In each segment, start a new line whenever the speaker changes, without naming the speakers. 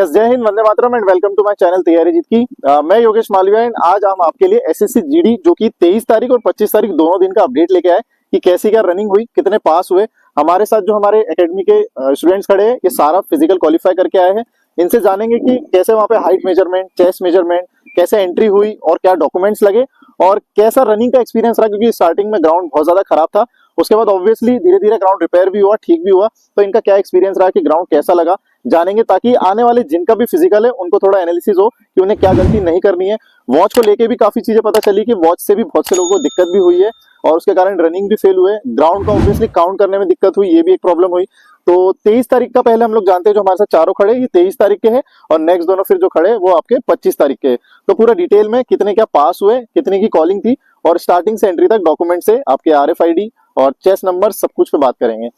Yes, जय हिंद, वंदे मातरम and welcome to my channel तैयारी जीत की। मैं योगेश मालविया एंड आज हम आपके लिए एसएससी जीडी जो कि 23 तारीख और 25 तारीख दोनों दिन का अपडेट लेके आए कि कैसी क्या रनिंग हुई, कितने पास हुए। हमारे साथ जो हमारे एकेडमी के स्टूडेंट्स खड़े हैं ये सारा फिजिकल क्वालिफाई करके आए हैं। इनसे जानेंगे कि कैसे वहाँ पे हाइट मेजरमेंट, चेस्ट मेजरमेंट, कैसे एंट्री हुई और क्या डॉक्यूमेंट्स लगे और कैसा रनिंग का एक्सपीरियंस रहा, क्योंकि स्टार्टिंग में ग्राउंड बहुत ज्यादा खराब था। उसके बाद ऑब्वियसली धीरे धीरे ग्राउंड रिपेयर भी हुआ, ठीक भी हुआ। तो इनका क्या एक्सपीरियंस रहा कि ग्राउंड कैसा लगा जानेंगे, ताकि आने वाले जिनका भी फिजिकल है उनको थोड़ा एनालिसिस हो कि उन्हें क्या गलती नहीं करनी है। वॉच को लेके भी काफी चीजें पता चली कि वॉच से भी बहुत से लोगों को दिक्कत भी हुई है और उसके कारण रनिंग भी फेल हुए। ग्राउंड का ऑब्वियसली काउंट करने में दिक्कत हुई, ये भी एक प्रॉब्लम हुई। तो 23 तारीख का पहले हम लोग जानते हैं, जो हमारे साथ चारों खड़े ये 23 तारीख के हैं और नेक्स्ट दोनों फिर जो खड़े वो आपके 25 तारीख के हैं। तो पूरा डिटेल में कितने क्या पास हुए, कितने की कॉलिंग थी और स्टार्टिंग से एंट्री तक डॉक्यूमेंट से आपके RFID और चेस्ट नंबर सब कुछ पे बात करेंगे।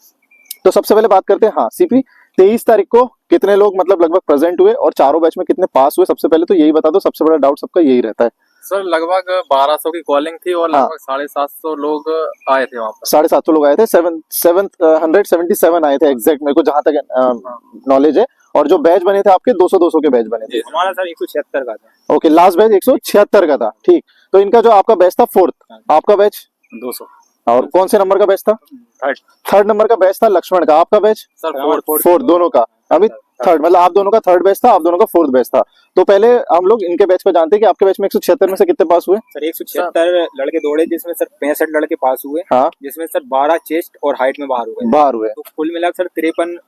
तो सबसे पहले बात करते हैं, हाँ सीपी 23 तारीख को कितने लोग मतलब लगभग प्रेजेंट हुए और चारों बैच में कितने पास हुए, सबसे पहले तो यही बता दो। सबसे बड़ा डाउट सबका यही रहता है।
सर लगभग 1200 की कॉलिंग थी और लगभग 750 लोग आए थे वहाँ पर।
750 लोग आए थे, 777 आए थे एग्जैक्ट, मेरे को जहां तक नॉलेज है। और जो बैच बने थे आपके 200 के बैच बने थे।
हमारा सर 176 का था।
ओके, लास्ट बैच 176 का था, ठीक। तो इनका जो आपका बैच था फोर्थ, आपका बैच
200।
और कौन से नंबर का बैच था? थर्ड नंबर का बैच था लक्ष्मण का। आपका बैच
सर
फोर्थ दोनों का। अभी थर्ड, मतलब आप दोनों का थर्ड बैच था, आप दोनों का फोर्थ बैच था। तो पहले हम लोग इनके बैच को जानते हैं कि आपके बैच में 176 में से कितने पास हुए?
सर 176 लड़के दौड़े, जिसमें सर 65 लड़के पास हुए।
हाँ,
जिसमें सर 12 चेस्ट और हाइट में बाहर हुए। तो कुल मिलाकर सर 53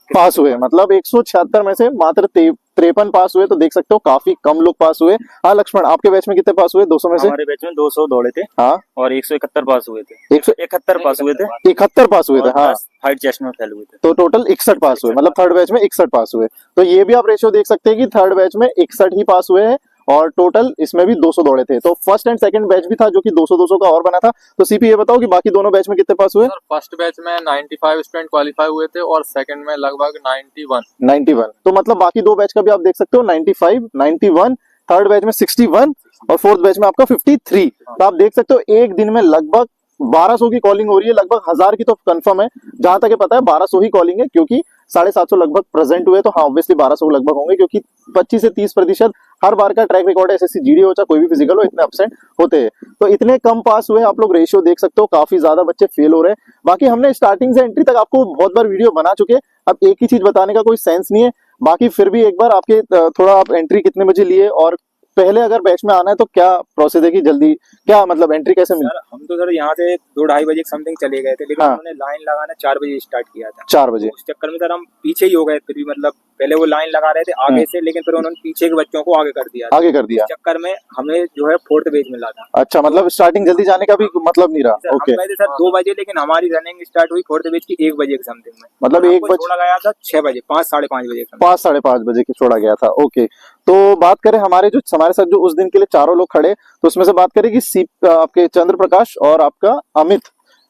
पास हुए। मतलब 176 में से मात्र 53 पास हुए। तो देख सकते हो काफी कम लोग पास हुए। हाँ लक्ष्मण, आपके बैच में कितने पास हुए 200 में से?
हमारे बैच में 200 दौड़े थे।
हाँ,
और 171 पास हुए थे। 171 पास हुए थे।
71 पास हुए थे। हाँ,
हाइट चेस्ट में फेल हुए थे।
तो टोटल 61 पास हुए, मतलब थर्ड बैच में 61 पास हुए। तो ये भी आप रेशियो देख सकते हैं कि थर्ड बैच में 61 ही पास हुए हैं और टोटल इसमें भी 200 दौड़े थे। तो फर्स्ट एंड सेकंड बैच भी था जो कि 200 का और बना था। तो सीपी ये बताओ कि बाकी दोनों बैच में कितने पास हुए?
सर फर्स्ट बैच में 95 स्टूडेंट क्वालिफाई हुए थे और सेकंड में लगभग
91। तो मतलब बाकी दो बैच का भी आप देख सकते हो 95, 91, थर्ड बैच में 61 और फोर्थ बैच में आपका 53। तो आप देख सकते हो एक दिन में लगभग 1200 की कॉलिंग हो रही है। लगभग 1000 की तो कंफर्म है, जहां तक पता है 1200 ही कॉलिंग है, क्योंकि 750 लगभग प्रेजेंट हुए। तो हाँ ऑब्वियसली 1200 लगभग होंगे, क्योंकि 25 से 30% हर बार का ट्रैक रिकॉर्ड है। एसएससी जीडी हो चाहे कोई भी फिजिकल हो, इतने एब्सेंट होते हैं। तो इतने कम पास हुए, आप लोग रेशियो देख सकते हो, काफी ज्यादा बच्चे फेल हो रहे हैं। बाकी हमने स्टार्टिंग से एंट्री तक आपको बहुत बार वीडियो बना चुके हैं, अब एक ही चीज बताने का कोई सेंस नहीं है। बाकी फिर भी एक बार आपके थोड़ा आप एंट्री कितने बजे लिए और पहले अगर बैच में आना है तो क्या प्रोसेस है कि जल्दी क्या मतलब एंट्री कैसे मिली?
सर हम तो सर यहाँ से 2-2:30 बजे समथिंग चले गए थे, लेकिन
हाँ,
उन्होंने लाइन लगाना 4 बजे स्टार्ट किया था।
4 बजे।
उस चक्कर में सर हम पीछे ही हो गए। फिर भी मतलब पहले वो लाइन लगा रहे थे आगे से, लेकिन फिर उन्होंने पीछे के बच्चों को आगे कर दिया। इस चक्कर में हमें जो है फोर्थ बैच मिला था।
अच्छा, मतलब स्टार्टिंग जल्दी जाने का भी मतलब नहीं रहा। ओके,
हम गए थे सर 2 बजे, लेकिन हमारी रनिंग स्टार्ट हुई फोर्थ बैच की 1 बजे के समथिंग में।
मतलब 1 बजे
छोड़ा गया था 6 बजे, 5 साढ़े 5 बजे,
5 साढ़े 5 बजे की छोड़ा गया था। ओके, तो बात करें हमारे साथ जो उस दिन के लिए चारों लोग खड़े, तो उसमें से बात करें कि आपके चंद्र प्रकाश और आपका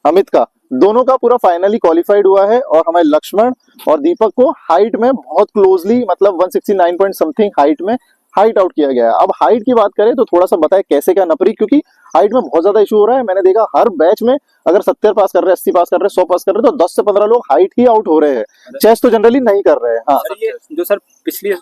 अमित का दोनों का पूरा फाइनली क्वालिफाइड हुआ है। और हमारे लक्ष्मण और दीपक को हाइट में बहुत क्लोजली, मतलब 169 पॉइंट समथिंग हाइट में हाइट आउट किया गया है। अब हाइट की बात करें तो थोड़ा सा बताए कैसे क्या नपरी, क्योंकि हाइट में बहुत ज्यादा इशू हो रहा है। मैंने देखा हर बैच में अगर 70 पास कर रहे हैं, 80 पास कर रहे हैं, 100 पास कर रहे हैं, तो 10 से 15 लोग हाइट ही आउट हो रहे हैं, चेस्ट तो जनरली नहीं कर रहे हैं। हाँ
सर, ये जो सर पिछली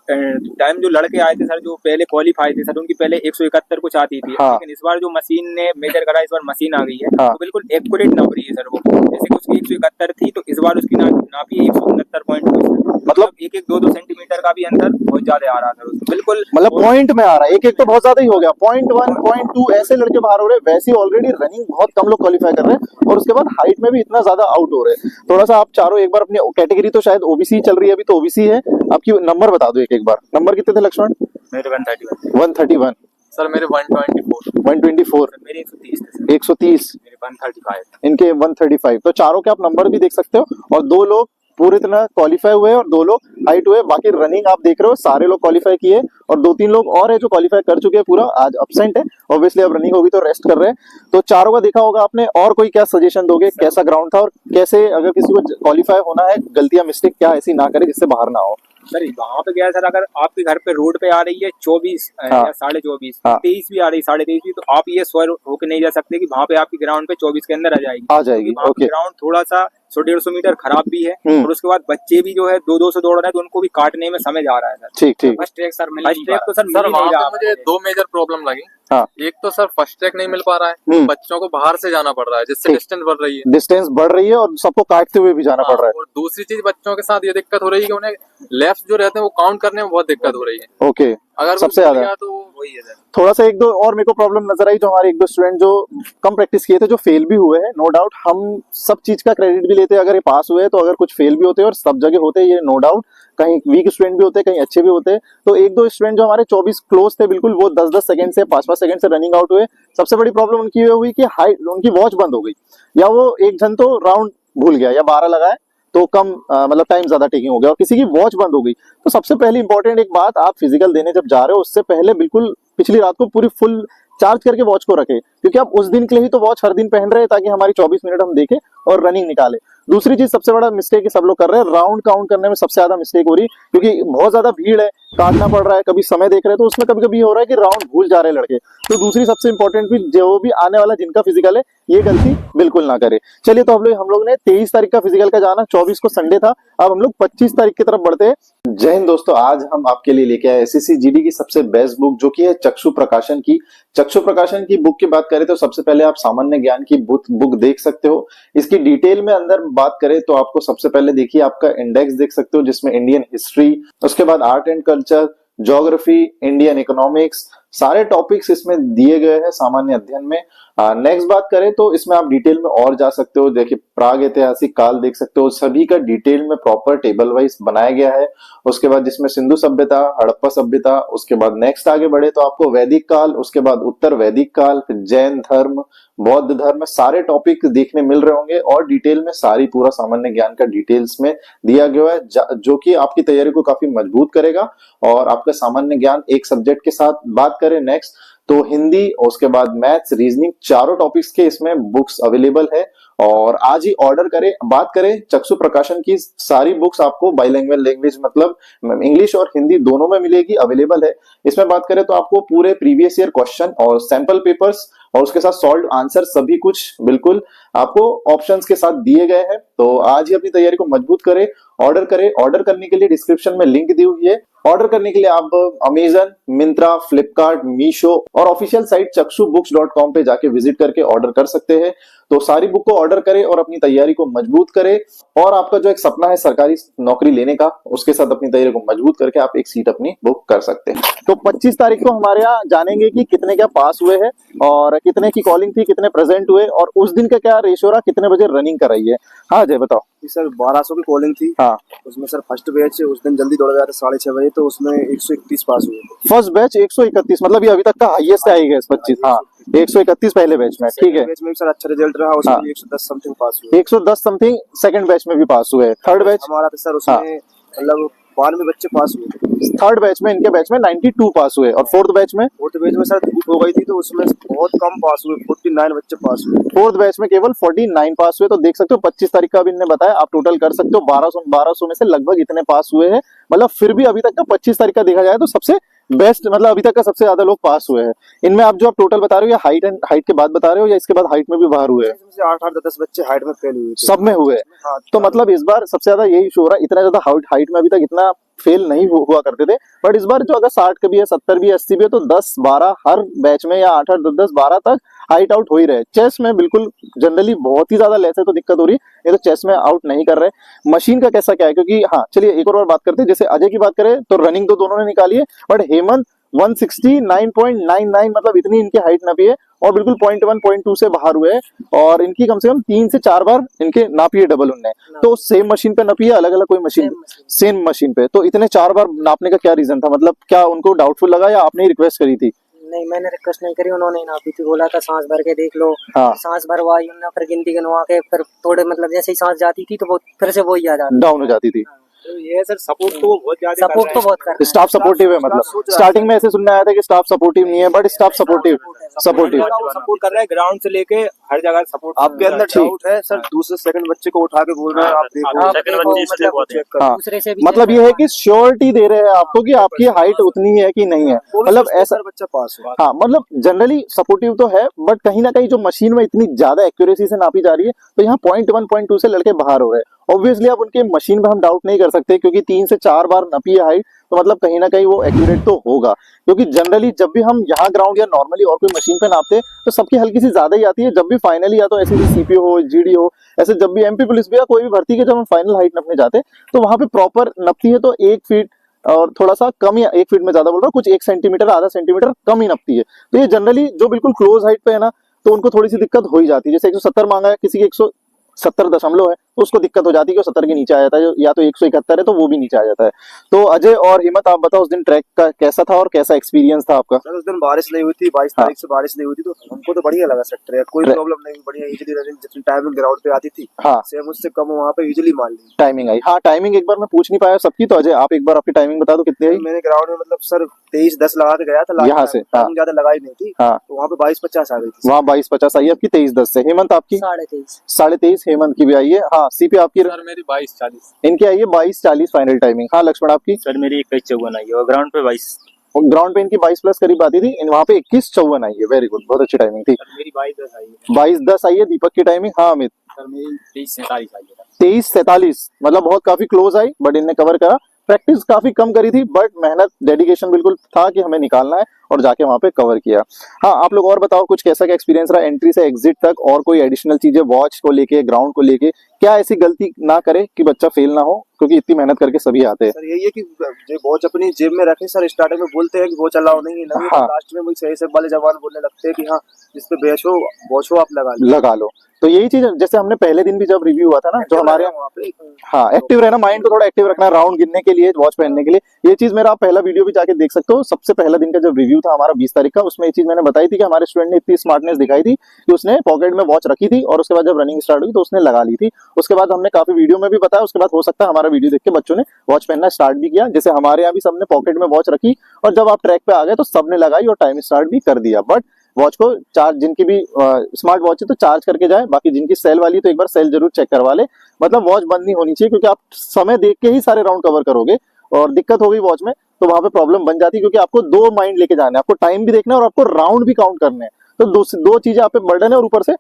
टाइम जो लड़के आए थे सर, जो पहले क्वालिफाई थे सर, उनकी पहले 171 कुछ आती थी।
हाँ,
लेकिन इस बार जो मशीन ने मेजर करा, इस बार मशीन आ गई है।
हाँ,
तो बिल्कुल एक्यूरेट नाप रही है सर वो। जैसे कि उसकी 171 थी तो इस बार उसकी नापी 169 पॉइंट। मतलब 1-1, 2-2 सेंटीमीटर का भी अंतर बहुत ज्यादा आ रहा था उसमें। बिल्कुल
मतलब पॉइंट में आ रहा है, एक तो बहुत ज्यादा ही हो गया। 0.1, 0.2 ऐसे लड़के बाहर हो रहे हैं। वैसे ऑलरेडी रनिंग बहुत कम लोग क्वालिफाई कर रहे हैं और उसके बाद हाइट में भी इतना ज्यादा आउट हो रहे हैं। थोड़ा सा आप चारों एक बार अपनी कैटेगरी, तो शायद ओबीसी चल रही है अभी, तो ओबीसी है आपकी, नंबर बता दो एक बार। नंबर कितने थे लक्ष्मण?
मेरे
131।
सर मेरे 124।
124।
मेरे 130 थे।
130।
मेरे 135।
इनके 135। तो चारों के आप नंबर भी देख सकते हो और 2 लोग पूरी तरह क्वालिफाई हुए और 2 लोग हाइट हुए। बाकी रनिंग आप देख रहे हो सारे लोग क्वालिफाई किए और 2-3 लोग और है जो क्वालिफाई कर चुके हैं, पूरा आज अब्सेंट है। ऑब्वियसली अब रनिंग होगी तो रेस्ट कर रहे हैं। तो चारों का देखा होगा आपने, और कोई क्या सजेशन दोगे, कैसा ग्राउंड था और कैसे अगर किसी को क्वालिफाई होना है, गलतियां मिस्टेक क्या ऐसी ना करे जिससे बाहर ना हो?
सर वहाँ पे गया सर, अगर आपके घर पे रोड पे आ रही है 24 या 24.5, 23 भी आ रही, 23.5 भी, तो आप ये श्योर होके नहीं जा सकते कि वहाँ पे आपकी ग्राउंड पे 24 के अंदर आ जाएगी।
ओके,
ग्राउंड थोड़ा सा 100-150 मीटर खराब भी है, और उसके बाद बच्चे भी जो है 200 दौड़ रहे हैं, तो उनको भी काटने में समय जा रहा है सर।
ठीक ठीक।
फर्स्ट ट्रैक सर मिल नहीं तो सर मिल ही
वहाँ
नहीं
पे
रहा
मुझे दो मेजर प्रॉब्लम लगी।
हाँ।
एक तो सर फर्स्ट ट्रैक नहीं मिल पा रहा है, बच्चों को बाहर से जाना पड़ रहा है, जिससे
ठीक।
डिस्टेंस बढ़ रही है।
डिस्टेंस बढ़ रही है और सबको काटते हुए भी जाना पड़ रहा है।
और दूसरी चीज बच्चों के साथ ये दिक्कत हो रही है कि उन्हें लेफ्ट जो रहते हैं वो काउंट करने में बहुत दिक्कत हो रही है।
ओके,
अगर वो
सबसे
भूल
ज्यादा
गया तो वही है सर।
थोड़ा सा एक दो और मेरे को प्रॉब्लम नजर आई, जो हमारे एक दो स्टूडेंट जो कम प्रैक्टिस किए थे, जो फेल भी हुए हैं, नो डाउट हम सब चीज का क्रेडिट भी लेते हैं। अगर ये पास हुए तो अगर कुछ फेल भी होते हैं, और सब जगह होते हैं ये नो डाउट, कहीं वीक स्टूडेंट भी होते हैं, कहीं अच्छे भी होते हैं। तो एक दो स्टूडेंट जो हमारे 24 क्लोज थे बिल्कुल, वो 10-10 सेकंड से 5-5 सेकंड से रनिंग आउट हुए। सबसे बड़ी प्रॉब्लम उनकी ये हुई कि हाइट, उनकी वॉच बंद हो गई, या वो एक जन तो राउंड भूल गया, या 12 लगाए तो कम मतलब टाइम ज्यादा टेकिंग हो गया, और किसी की वॉच बंद हो गई। तो सबसे पहली इंपॉर्टेंट एक बात, आप फिजिकल देने जब जा रहे हो उससे पहले बिल्कुल पिछली रात को पूरी फुल चार्ज करके वॉच को रखें, क्योंकि आप उस दिन के लिए ही तो वॉच हर दिन पहन रहे हैं, ताकि हमारी 24 मिनट हम देखें और रनिंग निकाले। दूसरी चीज सबसे बड़ा मिस्टेक सब लोग कर रहे हैं, राउंड काउंट करने में सबसे ज्यादा मिस्टेक हो रही है, क्योंकि बहुत ज्यादा भीड़ है, काटना पड़ रहा है, कभी समय देख रहे हैं, तो उसमें कभी कभी हो रहा है कि राउंड भूल जा रहे हैं लड़के। तो दूसरी सबसे इंपॉर्टेंट भी, जो भी आने वाला जिनका फिजिकल है, ये गलती बिल्कुल ना करे। चलिए, तो हम लोग ने 23 तारीख का फिजिकल का जाना, 24 को संडे था, अब हम लोग 25 तारीख की तरफ बढ़ते हैं। जय हिंद दोस्तों, आज हम आपके लिए लेके आए एसएससी जीडी की सबसे बेस्ट बुक, जो कि है चक्षु प्रकाशन की। चक्षु प्रकाशन की बुक की बात करें तो सबसे पहले आप सामान्य ज्ञान की बुक देख सकते हो। इसकी डिटेल में अंदर बात करें तो आपको सबसे पहले देखिए, आपका इंडेक्स देख सकते हो, जिसमें इंडियन हिस्ट्री, उसके बाद art and culture, geography, Indian economics, सारे टॉपिक्स इसमें दिए गए हैं सामान्य अध्ययन में। नेक्स्ट बात करें तो इसमें आप डिटेल में और जा सकते हो। देखिए, प्राग ऐतिहासिक काल देख सकते हो, सभी का डिटेल में प्रॉपर टेबल वाइज बनाया गया है। उसके बाद जिसमें सिंधु सभ्यता, हड़प्पा सभ्यता, उसके बाद नेक्स्ट आगे बढ़े तो आपको वैदिक काल, उसके बाद उत्तर वैदिक काल, फिर जैन धर्म, बौद्ध धर्म, सारे टॉपिक देखने मिल रहे होंगे, और डिटेल में सारी पूरा सामान्य ज्ञान का डिटेल्स में दिया गया है, जो कि आपकी तैयारी को काफी मजबूत करेगा। और आपका सामान्य ज्ञान एक सब्जेक्ट के साथ बात करें नेक्स्ट तो हिंदी, उसके बाद मैथ्स, रीजनिंग, चारों टॉपिक्स के इसमें बुक्स अवेलेबल है। और आज ही ऑर्डर करें। बात करें चक्षु प्रकाशन की, सारी बुक्स आपको बाइलिंगुअल लैंग्वेज मतलब इंग्लिश और हिंदी दोनों में मिलेगी, अवेलेबल है। इसमें बात करें तो आपको पूरे प्रीवियस ईयर क्वेश्चन और सैंपल पेपर्स और उसके साथ सॉल्व आंसर सभी कुछ बिल्कुल आपको ऑप्शंस के साथ दिए गए हैं। तो आज ही अपनी तैयारी को मजबूत करें, ऑर्डर करें। ऑर्डर करने के लिए डिस्क्रिप्शन में लिंक दी हुई है। ऑर्डर करने के लिए आप अमेजन, मिंत्रा, फ्लिपकार्ट, मीशो और ऑफिशियल साइट chakshubooks.com पे जाके विजिट करके ऑर्डर कर सकते हैं। तो सारी बुक को ऑर्डर करें और अपनी तैयारी को मजबूत करें। और आपका जो एक सपना है सरकारी नौकरी लेने का, उसके साथ अपनी तैयारी को मजबूत करके आप एक सीट अपनी बुक कर सकते हैं। तो 25 तारीख को हमारे यहाँ जानेंगे कि कितने क्या पास हुए हैं, और कितने की कॉलिंग थी, कितने प्रेजेंट हुए, और उस दिन का क्या रेशियो रहा, कितने बजे रनिंग कर रही है। हाँ जय बताओ।
सर 1200 की कॉलिंग थी।
हाँ,
उसमें सर फर्स्ट बैच उस दिन जल्दी दौड़ गया था 6:30 बजे, तो उसमें 131 पास हुए।
फर्स्ट बैच 131, मतलब ये अभी तक का हाईएस्ट आई है 25। हाँ, 131 पहले बैच में, ठीक है।
बैच में भी सर अच्छा रिजल्ट रहा, उसमें
हाँ।
110 समथिंग पास हुए।
110 समथिंग सेकंड बैच में भी पास हुए। थर्ड बैच
हमारा तो सर उसमें मतलब 92 बच्चे पास हुए।
थर्ड बैच में, इनके बैच में 92 पास हुए। और फोर्थ बैच में
सर धूप हो गई थी, तो उसमें बहुत कम पास हुए, 49 बच्चे पास हुए।
फोर्थ बैच में केवल 49 पास हुए। तो देख सकते हो 25 तारीख का भी इन्होंने बताया, आप टोटल कर सकते हो 1200 में से लगभग इतने पास हुए हैं। मतलब फिर भी अभी तक का 25 तारीख का देखा जाए तो सबसे बेस्ट, मतलब अभी तक का सबसे ज्यादा लोग पास हुए हैं। इनमें आप जो आप टोटल बता रहे हो, या हाइट के बाद बता रहे हो, या इसके बाद हाइट में भी बाहर हुए हैं?
इसमें से 8-10 बच्चे हाइट में फेल हुए थे।
सब में हुए।
हाँ,
तो मतलब इस बार सबसे ज्यादा यही इशू हो रहा है। इतना ज्यादा हाइट में अभी तक इतना फेल नहीं हुआ करते थे, बट इस बार जो अगर 60 का भी है, 70 भी है, 80 भी है, तो 10-12 हर बैच में, या 8-8, 10-12 तक हाइट आउट हो ही रहे। चेस में बिल्कुल जनरली बहुत ही ज्यादा लेस है, तो दिक्कत हो रही है। ये तो चेस में आउट नहीं कर रहे। मशीन का कैसा क्या है, क्योंकि हाँ चलिए एक और बार बात करते हैं। जैसे अजय की बात करें तो रनिंग तो दोनों ने निकाली है, बट हेमंत 169.99, मतलब इतनी इनकी हाइट ना भी है, और बिल्कुल 0.1 0.2 से बाहर हुए हैं। और इनकी कम से कम 3 से 4 बार इनके नापी है डबल उनने। तो सेम मशीन पे नापी है, अलग अलग कोई मशीन, सेम मशीन पे। तो इतने 4 बार नापने का क्या रीजन था, मतलब क्या उनको डाउटफुल लगा, या आपने रिक्वेस्ट करी थी?
नहीं, मैंने रिक्वेस्ट नहीं करी, उन्होंने नापी थी, बोला था सांस भर के देख लो।
हाँ।
सांस भरवाई उन्होंने, फिर गिनती गिनवा के, फिर थोड़े मतलब जैसे ही सांस जाती थी तो वो फिर से वही आ जाता
डाउन हो जाती थी।
ये सर सपोर्ट तो बहुत ज्यादा कर
सपोर्ट
रहे
तो
हैं।
बहुत कर रहे हैं।
स्टाफ सपोर्टिव है, मतलब स्टार्टिंग में ऐसे सुनने आया था कि स्टाफ सपोर्टिव नहीं है, but staff supportive supportive
support कर रहे हैं, ग्राउंड से लेके हर जगह सपोर्ट।
आपके अंदर डाउट है सर, दूसरे सेकंड बच्चे को उठा के बोल रहे हैं आप देखो
आप
सेकंड
देखो,
बच्चे इसलिए
मतलब
बहुत है।
चेक करो।
हाँ,
दूसरे से भी
मतलब ये है कि श्योरिटी दे रहे हैं आपको कि आपकी हाइट उतनी है कि नहीं है,
वो भी
मतलब
सोचते हैं
ऐसा।
सर बच्चा पास हो।
हाँ, मतलब जनरली सपोर्टिव तो है, बट कहीं ना कहीं जो मशीन में इतनी ज्यादा एक्यूरेसी से नापी जा रही है, तो यहाँ 0.1 0.2 से लड़के बाहर हो रहे हैं। ऑब्वियसली अब उनके मशीन में हम डाउट नहीं कर सकते, क्योंकि 3 से 4 बार नपी है हाइट, तो मतलब कहीं ना कहीं वो एक्यूरेट तो होगा। क्योंकि जनरली जब भी हम यहाँ ग्राउंड या नॉर्मली और कोई मशीन पे नापते हैं, तो सबकी हल्की सी ज्यादा ही आती है। जब भी फाइनली या तो ऐसी सीपीओ हो, जीडी हो, ऐसे जब भी एमपी पुलिस भी या कोई भी भर्ती के जब हम फाइनल हाइट नपने जाते हैं, तो वहां पे प्रॉपर नपती है, तो 1 फीट और थोड़ा सा कम, ही 1 फीट में ज्यादा बोल रहा हूँ, कुछ 1 सेंटीमीटर आधा सेंटीमीटर कम ही नपती है। तो ये जनरली जो बिल्कुल क्लोज हाइट पे है ना, तो उनको थोड़ी सी दिक्कत हो ही जाती है। जैसे 170 मांगा है, किसी की 170 है, तो उसको दिक्कत हो जाती है कि 70 के नीचे आ जाता है, या तो 171 है तो वो भी नीचे आ जाता है। तो अजय और हिम्मत, आप बताओ उस दिन ट्रैक का कैसा था और कैसा एक्सपीरियंस था आपका?
सर उस दिन बारिश नहीं हुई थी, 22
हाँ।
तारीख से बारिश नहीं हुई थी, तो हमको तो बढ़िया लगा सर ट्रैक, कोई
ट्रैक-
प्रॉब्लम नहीं, बढ़िया इजीली रनिंग जितनी टाइमिंग ग्राउंड पे आती थी
हाँ,
सेम उससे कम वहाँ पे इजीली मार ली।
टाइमिंग आई। हाँ, टाइमिंग एक बार मैं पूछ नहीं पाया सबकी, तो अजय आप एक बार आपकी टाइमिंग बता दो कितनी आई
मैंने ग्राउंड में मतलब सर 23:10 लगा के गया था लास्ट
यहाँ से, हाँ।
टाइम ज्यादा लगाई नहीं थी,
हाँ,
तो वहाँ पे 22:50 आ गई थी।
वहाँ 22:50 आई है आपकी, 23:10 से। हेमंत आपकी
23:30।
23:30 हेमंत की भी आई है। हाँ, सीपी आपकी,
सर मेरी 22:40।
इनकी आई है 22:40 फाइनल टाइमिंग। हाँ लक्ष्मण आपकी?
सर मेरी 21:54 आई है और ग्राउंड पे 22।
ग्राउंड पे इनकी 22 प्लस करीब आती थी, वहाँ पे 21:54 आई है। वेरी गुड, बहुत अच्छी टाइमिंग थी।
सर मेरी 22:10 आई है।
22:10 आई है दीपक की टाइमिंग। हाँ अमित?
सर मेरी 23:47 आई है।
23:47, मतलब बहुत काफी क्लोज आई, बट इनने कवर करा। प्रैक्टिस काफी कम करी थी, बट मेहनत डेडिकेशन बिल्कुल था कि हमें निकालना है, और जाके वहां पे कवर किया। हाँ, आप लोग और बताओ कुछ, कैसा क्या एक्सपीरियंस रहा एंट्री से एग्जिट तक, और कोई एडिशनल चीजें वॉच को लेके, ग्राउंड को लेके, क्या ऐसी गलती ना करे कि बच्चा फेल ना हो, क्योंकि इतनी मेहनत करके सभी आते हैं।
सर यही है कि जो वॉच अपनी जेब में रखें सर, स्टार्टिंग में बोलते हैं कि वॉच अलाउ नहीं है,
हाँ।
लास्ट में वही सही से वाले जवान बोलने लगते हैं कि हाँ जिस पे बेच हो वॉच हो आप लगा लो।
तो यही चीज, जैसे हमने पहले दिन भी जब रिव्यू हुआ था ना, जो हमारे,
वहाँ पे
हाँ, एक्टिव रहना, माइंड को थोड़ा एक्टिव रखना, राउंड गिनने के लिए, वॉच पहनने के लिए, ये चीज मेरा आप पहला वीडियो भी जाके देख सकते हो। सबसे पहला दिन का जब रिव्यू था हमारा 20 तारीख का, उसमें ये चीज मैंने बताई थी कि हमारे स्टूडेंट ने इतनी स्मार्टनेस दिखाई थी कि उसने पॉकेट में वॉच रखी थी, और उसके बाद जब रनिंग स्टार्ट हुई तो उसने लगा ली थी। उसके बाद हमने काफी वीडियो में भी बताया, उसके बाद हो सकता है हमारा वीडियो देख के बच्चों ने वॉच पहनना स्टार्ट भी किया। जैसे हमारे यहाँ भी सबने पॉकेट में वॉच रखी, और जब आप ट्रैक पे आ गए तो सबने लगाई और टाइम स्टार्ट भी कर दिया। बट वॉच को चार्ज, जिनकी भी स्मार्ट वॉच है तो चार्ज करके जाए, बाकी जिनकी सेल वाली तो एक बार सेल जरूर चेक करवा ले। मतलब वॉच बंद नहीं होनी चाहिए, क्योंकि आप समय देख के ही सारे राउंड कवर करोगे, और दिक्कत हो गई वॉच में तो वहां पे प्रॉब्लम बन जाती है, क्योंकि आपको 2 माइंड लेके जाना है, आपको टाइम भी देखना है और आपको राउंड भी काउंट करने हैं। तो दो चीजें आप पे बर्डन है, और ऊपर से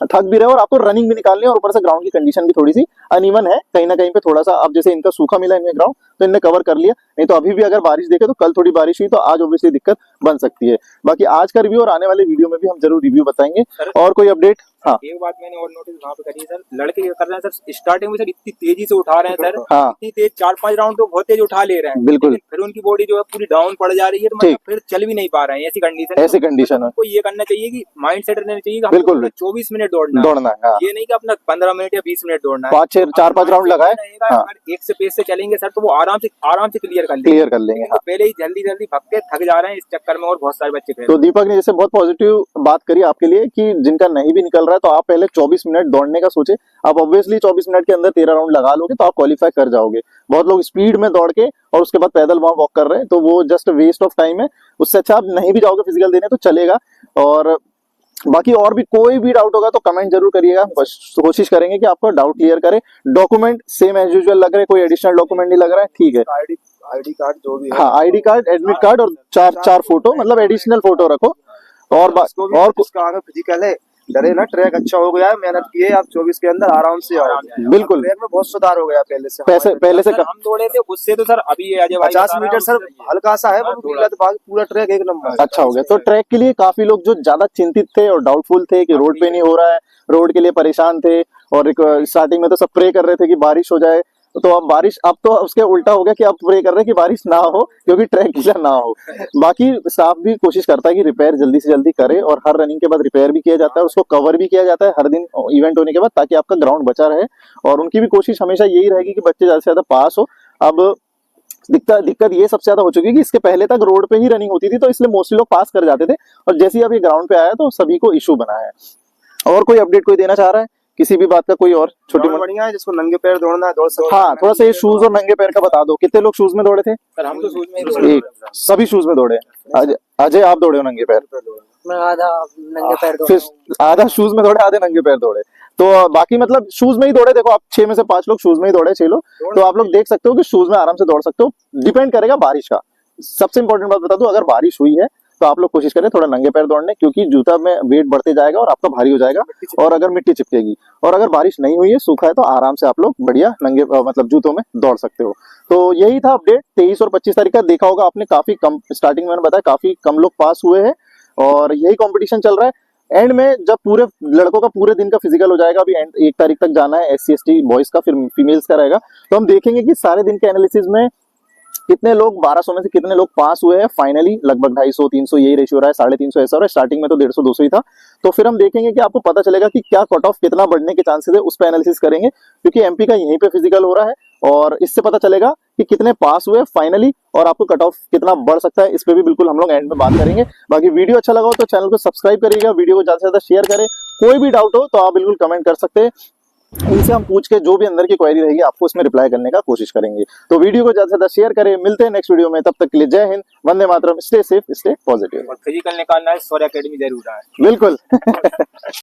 थक भी रहे हो, और आपको रनिंग भी निकालनी है, और ऊपर से ग्राउंड की कंडीशन भी थोड़ी सी अनइवन है कहीं ना कहीं पे थोड़ा सा। अब जैसे इनका सूखा मिला इनमें ग्राउंड, तो इनने कवर कर लिया, नहीं तो अभी भी अगर बारिश देखे तो कल थोड़ी बारिश हुई तो आज ऑब्वियसली दिक्कत बन सकती है। बाकी आज का रिव्यू और आने वाले वीडियो में भी हम जरूर रिव्यू बताएंगे। और कोई अपडेट? हाँ
एक बात मैंने और नोटिस वहाँ पे करी है सर, लड़के ये कर रहे हैं सर, स्टार्टिंग में सर इतनी तेजी से उठा रहे हैं सर,
हाँ,
इतनी तेज 4-5 राउंड तो बहुत तेज उठा ले रहे हैं,
बिल्कुल।
लेकिन फिर उनकी बॉडी जो है पूरी डाउन पड़ जा रही है, तो मतलब फिर चल भी नहीं पा रहे हैं। ऐसी कंडीशन
कंडीशन है,
उनको ये करना चाहिए कि माइंड सेट रहना चाहिए कि
बिल्कुल।
हमको 24 मिनट दौड़ना है।
दौड़ना है, हाँ।
ये नहीं कि अपना 15 मिनट या 20 मिनट दौड़ना है।
4-5 राउंड लगाए, हाँ,
अगर एक से पेस से चलेंगे सर तो वो आराम से क्लियर कर लेंगे।
क्लियर कर लेंगे।
लेकिन वो पहले ही जल्दी भाग के थक जा रहे हैं इस चक्कर में, और बहुत सारे बच्चे
तो दीपक ने जैसे बहुत पॉजिटिव बात करी आपके लिए कि जिनका नहीं भी निकल रहा है, तो आप पहले 24 मिनट दौड़ने का सोचे। आप ऑब्वियसली 24 मिनट के अंदर 13 राउंड लगा लोगे तो आप क्वालिफाई कर जाओगे। बहुत लोग स्पीड में दौड़ के और उसके बाद पैदल वहां वॉक कर रहे हैं, तो वो जस्ट वेस्ट ऑफ टाइम है। उससे अच्छा आप नहीं भी जाओगे फिजिकल देने तो चलेगा। और बाकी और भी कोई भी डाउट होगा तो कमेंट जरूर करिएगा, बस कोशिश करेंगे कि आपको डाउट क्लियर करे। डॉक्यूमेंट सेम एज यूजुअल लग रहे, कोई एडिशनल डॉक्यूमेंट नहीं लग रहा है, ठीक है।
आईडी कार्ड जो भी है,
हाँ, आईडी कार्ड, एडमिट कार्ड और 4 फोटो, मतलब एडिशनल फोटो रखो। और
उसका आगे फिजिकल है, डरे ना, ट्रैक अच्छा हो गया है, मेहनत की है, आप 24 के अंदर आराम से आओ।
बिल्कुल,
ट्रैक में बहुत सुधार हो गया पहले से।
पहले से
सर हम दौड़े थे उससे तो सर अभी ये अजय भाई
50 मीटर सर हल्का सा है, पूरा ट्रैक एक नंबर
अच्छा हो गया। तो ट्रैक के लिए काफी लोग जो ज्यादा चिंतित थे और डाउटफुल थे कि रोड पे नहीं हो रहा है, रोड के लिए परेशान थे, और स्टार्टिंग में तो सब प्रे कर रहे थे कि बारिश हो जाए, तो अब तो उसके उल्टा हो गया कि अब प्रे कर रहे हैं कि बारिश ना हो, क्योंकि ट्रैक गीला ना हो। बाकी स्टाफ भी कोशिश करता है कि रिपेयर जल्दी से जल्दी करे, और हर रनिंग के बाद रिपेयर भी किया जाता है, उसको कवर भी किया जाता है हर दिन इवेंट होने के बाद, ताकि आपका ग्राउंड बचा रहे। और उनकी भी कोशिश हमेशा यही रहेगी कि बच्चे ज्यादा से ज्यादा पास हो। अब दिक्कत ये सबसे ज्यादा हो चुकी है कि इसके पहले तक रोड पे ही रनिंग होती थी, तो इसलिए मोस्टली लोग पास कर जाते थे, और जैसे ही अब ये ग्राउंड पे आया तो सभी को इशू बना है। और कोई अपडेट कोई देना चाह रहा है किसी भी बात का कोई और छोटी
ग्राउंड बढ़िया है, जिसको नंगे पैर दौड़ना है दौड़ सकते हैं।
हाँ, थोड़ा सा ये शूज और नंगे पैर का बता दो, कितने लोग शूज में दौड़े थे?
सर हम तो शूज में ही दौड़े
एक, सभी शूज में दौड़े। अजय आप दौड़े हो नंगे पैर?
मैं आधा नंगे पैर दो
फिर आधा शूज में दौड़े, आधे नंगे पैर दौड़े। तो बाकी मतलब शूज में ही दौड़े। देखो आप 6 में से 5 लोग शूज में ही दौड़े, 6 लोग। तो आप लोग देख सकते हो कि शूज में आराम से दौड़ सकते हो। डिपेंड करेगा बारिश का। सबसे इंपॉर्टेंट बात बता दूं, अगर बारिश हुई है तो आप लोग कोशिश करें थोड़ा नंगे पैर दौड़ने, क्योंकि जूता में वेट बढ़ते जाएगा और आपका भारी हो जाएगा, और अगर मिट्टी चिपकेगी। और अगर बारिश नहीं हुई है, सूखा है, तो आराम से आप लोग बढ़िया नंगे मतलब जूतों में दौड़ सकते हो। तो यही था अपडेट 23 और 25 तारीख का। देखा होगा आपने, काफी कम, स्टार्टिंग में मैंने बताया काफी कम लोग पास हुए हैं, और यही कंपटीशन चल रहा है। एंड में जब पूरे लड़कों का पूरे दिन का फिजिकल हो जाएगा, अभी 1 तारीख तक जाना है SC ST बॉयज का, फिर फीमेल्स का रहेगा, तो हम देखेंगे कि सारे दिन के एनालिसिस में कितने लोग 1200 में से कितने लोग पास हुए हैं फाइनली। लगभग 250 300 यही रेशियो रहा है, 350 ऐसा हो रहा है। स्टार्टिंग में तो 150 200 ही था। तो फिर हम देखेंगे कि आपको पता चलेगा कि क्या कट ऑफ कितना बढ़ने के चांसेस है, उस पर एनालिसिस करेंगे, क्योंकि MP का यहीं पे फिजिकल हो रहा है, और इससे पता चलेगा कि कितने पास हुए फाइनली, और आपको कट ऑफ कितना बढ़ सकता है, इस पे भी बिल्कुल हम लोग एंड में बात करेंगे। बाकी वीडियो अच्छा लगा हो तो चैनल को सब्सक्राइब करिएगा, वीडियो को ज्यादा से ज्यादा शेयर करें। कोई भी डाउट हो तो आप बिल्कुल कमेंट कर सकते हैं, इनसे हम पूछ के जो भी अंदर की क्वेरी रहेगी आपको उसमें रिप्लाई करने का कोशिश करेंगे। तो वीडियो को ज्यादा से ज्यादा शेयर करें। मिलते हैं नेक्स्ट वीडियो में, तब तक के लिए जय हिंद, वंदे मातरम, स्टे सेफ, स्टे पॉजिटिव।
और फिजिकल निकालना है, सौर्य एकेडमी जरूर आए।
बिल्कुल।